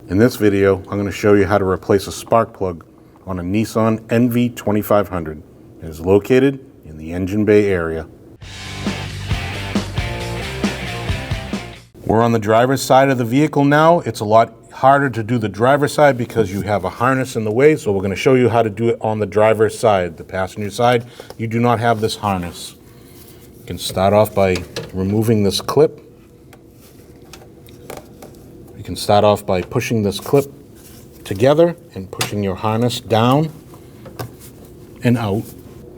In this video, I'm going to show you how to replace a spark plug on a Nissan NV2500. It is located in the engine bay area. We're on the driver's side of the vehicle now. It's a lot harder to do the driver's side because you have a harness in the way, so we're going to show you how to do it on the driver's side. The passenger side, you do not have this harness. You can start off by removing this clip. You can start off by pushing this clip together and pushing your harness down and out.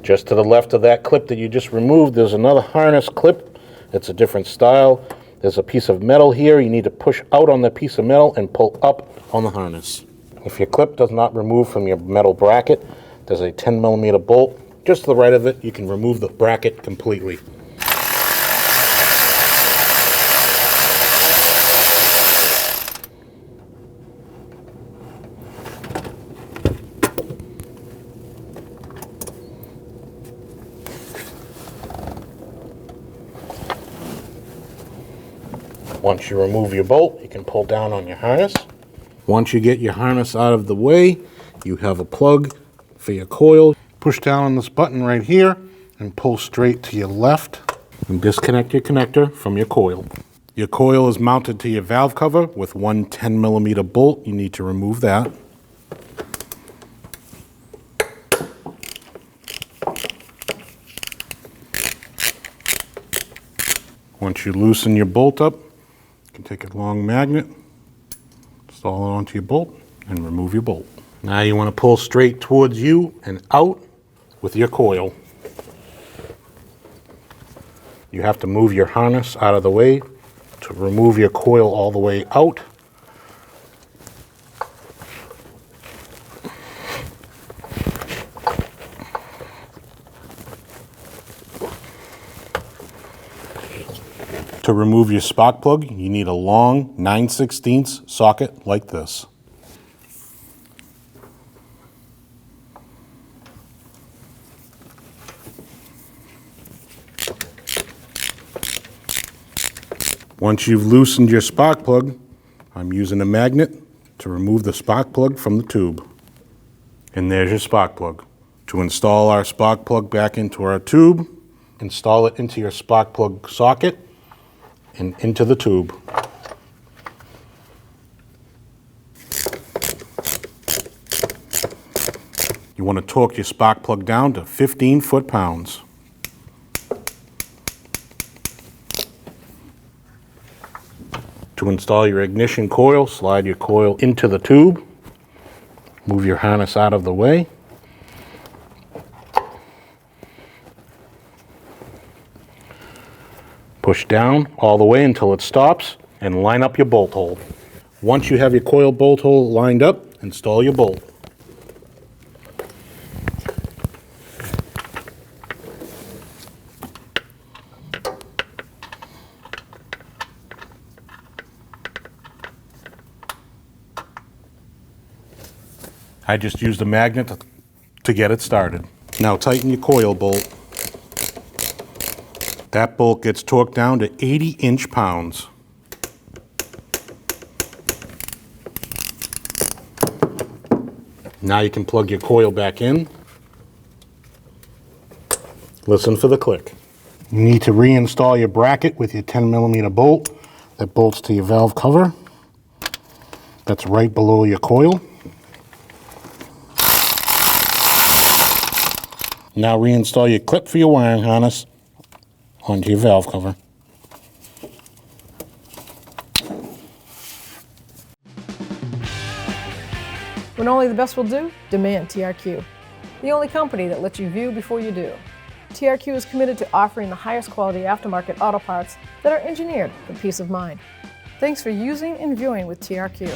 Just to the left of that clip that you just removed, there's another harness clip. It's a different style. There's a piece of metal here. You need to push out on the piece of metal and pull up on the harness. If your clip does not remove from your metal bracket, there's a 10mm bolt. Just to the right of it, you can remove the bracket completely. Once you remove your bolt, you can pull down on your harness. Once you get your harness out of the way, you have a plug for your coil. Push down on this button right here and pull straight to your left and disconnect your connector from your coil. Your coil is mounted to your valve cover with one 10mm bolt. You need to remove that. Once you loosen your bolt up, you can take a long magnet, install it onto your bolt, and remove your bolt. Now you want to pull straight towards you and out with your coil. You have to move your harness out of the way to remove your coil all the way out. To remove your spark plug, you need a long 9/16 socket like this. Once you've loosened your spark plug, I'm using a magnet to remove the spark plug from the tube. And there's your spark plug. To install our spark plug back into our tube, install it into your spark plug socket and into the tube. You want to torque your spark plug down to 15 foot-pounds. To install your ignition coil, slide your coil into the tube. Move your harness out of the way. Push down all the way until it stops and line up your bolt hole. Once you have your coil bolt hole lined up, install your bolt. I just used a magnet to get it started. Now tighten your coil bolt. That bolt gets torqued down to 80 inch-pounds. Now you can plug your coil back in. Listen for the click. You need to reinstall your bracket with your 10mm bolt that bolts to your valve cover. That's right below your coil. Now reinstall your clip for your wiring harness onto your valve cover. When only the best will do, demand TRQ. The only company that lets you view before you do. TRQ is committed to offering the highest quality aftermarket auto parts that are engineered for peace of mind. Thanks for using and viewing with TRQ.